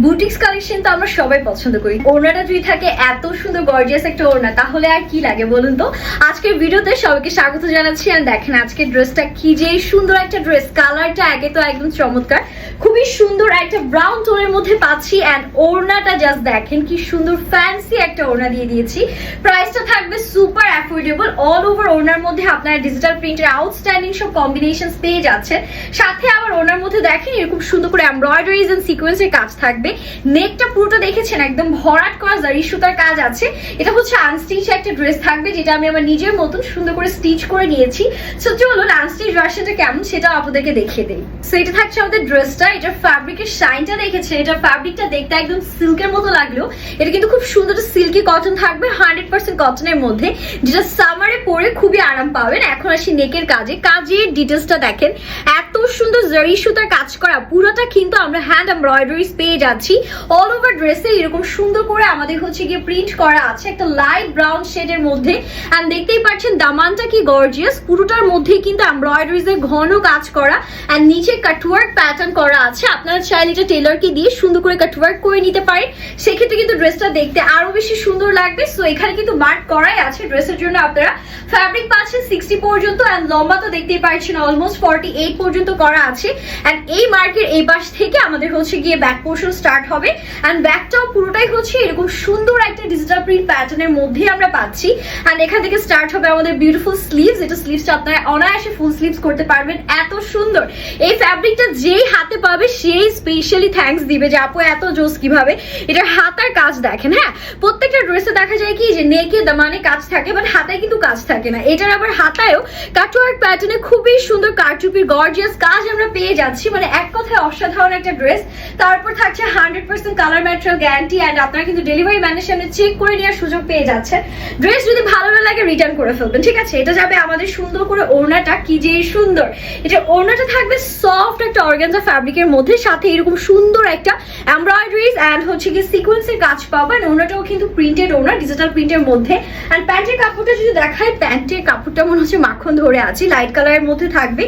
Boutiques collection তো আমরা সবাই পছন্দ করি। ওড়নাটা যদি থাকে এত সুন্দর গর্জিয়াস একটা ওড়না, তাহলে আর কি লাগে বলুন তো। আজকের ভিডিওতে সবাইকে স্বাগত জানাচ্ছি। আর দেখেন আজকের ড্রেসটা কি যে সুন্দর একটা ড্রেস, কালারটা আগে তো একদম চমৎকার, খুবই সুন্দর একটা ব্রাউন টোনের মধ্যে পাচ্ছি। এন্ড ওড়নাটা জাস্ট দেখেন কি সুন্দর ফ্যান্সি একটা ওড়না দিয়ে দিয়েছি। প্রাইসটা থাকবে সুপার অ্যাফোর্ডেবল। অল ওভার ওড়নার মধ্যে আপনারা ডিজিটাল প্রিন্টের আউটস্ট্যান্ডিং সব কম্বিনেশনস পেয়ে যাচ্ছেন। সাথে আবার ওড়নার মধ্যে দেখেন এরকম সুন্দর করে এমব্রয়ডারিজ এন্ড সিকোয়েন্সের কাজ থাকবে। নেকটা পুরোটা দেখেছেন একদম ভরাট করা জারি সুতার কাজ আছে। এটা হচ্ছে আনস্টিচ একটা ড্রেস থাকবে, যেটা আমি আমার নিজের মতন সুন্দর করে স্টিচ করে নিয়েছি। সো চলুন আনস্টিচ ভার্সনটা কেমন সেটা আপনাদেরকে দেখিয়ে দেই। সো এটা থাকছে আমাদের ড্রেসটা। এটার ফ্যাব্রিকের শাইনটা দেখেছে, এটা ফ্যাব্রিকটা দেখতে একদম সিল্কের মতো লাগলেও এটা কিন্তু খুব সুন্দর সিল্কি কটন থাকবে, 100% কটনের মধ্যে, যেটা সামারে পরে খুবই আরাম পাবেন। এখন আসি নেকের কাজে। কাজের ডিটেলসটা দেখেন, এত সুন্দর জারি সুতার কাজ করা, পুরোটা কিন্তু আমরা হ্যান্ড এমব্রয়ডারিজ পেয়ে যাচ্ছি। অল ওভার ড্রেসে এরকম সুন্দর করে আমাদের হচ্ছে গিয়ে প্রিন্ট করা আছে একটা লাইট ব্রাউন শেডের মধ্যে। এন্ড দেখতেই পাচ্ছেন দামানটা কি গর্জিয়াস, পুরোটার মধ্যেই কিন্তু এমব্রয়ডারিজ এর ঘন কাজ করা। এন্ড নিচে কাটওয়ার্ক প্যাটার্ন করা আছে। আপনারা চাইলে এটা টেলরকে দিয়ে সুন্দর করে কাটওয়ার্ক করে নিতে পারেন, সেক্ষেত্রে কিন্তু ড্রেসটা দেখতে আরো বেশি সুন্দর লাগবে। সো এখানে কিন্তু মার্ক করাই আছে ড্রেসের জন্য। আপনারা ফ্যাব্রিক পাচ্ছেন 60 পর্যন্ত। এন্ড লম্বা তো দেখতেই পাচ্ছেন অলমোস্ট 48 পর্যন্ত করা আছে। এন্ড এই মার্কের এই পাশ থেকে আমাদের হচ্ছে গিয়ে ব্যাক পোর্শন স্টার্ট হবে। এন্ড ব্যাকটাও পুরোটাই হচ্ছে এরকম সুন্দর একটা ডিজিটাল প্রিন্ট প্যাটার্নের মধ্যে আমরা পাচ্ছি। এন্ড এখান থেকে স্টার্ট হবে আমাদের বিউটিফুল স্লিভস। এটা স্লিভসটা আপনারা অনায়াসে ফুল স্লিভস করতে পারবেন, এত সুন্দর। এই ফ্যাব্রিকটা যেই হাতে পাবে সেই স্পেশালি থ্যাঙ্কস দিবে যে আপু এত জোস কিভাবে। এটার হাতার কাজ দেখেন। হ্যাঁ, প্রত্যেকটা ড্রেসে দেখা যায় কি যে নেকে দামানে কাজ থাকে, বাট হাতায় কিন্তু কাজ থাকে না। এটার আবার হাতায়ও কাটওয়ার্ক প্যাটার্নে খুবই সুন্দর কারচুপির গর্জিয়াস কাজ আমরা পেয়ে যাচ্ছি। মানে এক কথায় অসাধারণ একটা ড্রেস। তারপর থাকছে 100% কালার ম্যাটেরিয়াল গ্যারান্টি। এন্ড আপনারা কিন্তু ডেলিভারি ম্যানের সামনে চেক করে নেওয়ার সুযোগ পেয়ে যাচ্ছেন। ড্রেস যদি ভালো না লাগে রিটার্ন করে ফেলবেন, ঠিক আছে। এটা যাবে আমাদের সুন্দর করে ওড়নাটা কি যে সুন্দর। এটা ওড়নাটা থাকবে সফট একটা অর্গানজা ফ্যাব্রিকের মধ্যে, সাথে এরকম সুন্দর একটা এমব্রয়ডারিজ এন্ড হচ্ছে কি সিকোয়েন্সের কাজ পাবেন। ওড়নাটাও কিন্তু প্রিন্টেড ওড়না, ডিজিটাল প্রিন্টের মধ্যে। এন্ড প্যান্টের কাপড়টা যদি দেখায়, প্যান্টের কাপড়টা মনে হচ্ছে মাখন ধরে আছে, লাইট কালারের মধ্যে থাকবে।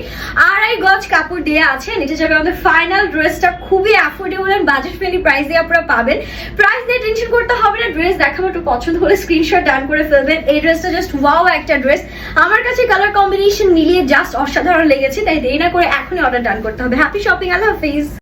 2.5 গজ কাপড় দেওয়া আছে। এটা যাবে আমাদের ফাইনাল ড্রেসটা। খুবই affordable and budget friendly price দিয়ে আপনারা পাবেন। প্রাইস নিয়ে টেনশন করতে হবে না। ড্রেস দেখাবো, একটু পছন্দ হলে স্ক্রিনশট ডান করে ফেলবেন। এই ড্রেসটা জাস্ট ওয়াও একটা ড্রেস। আমার কাছে কালার কম্বিনেশন মিলিয়ে জাস্ট অসাধারণ লেগেছে, তাই দেরি না করে এখনই অর্ডার ডান করতে হবে। হ্যাপি শপিং, আল্লাহ হাফিজ।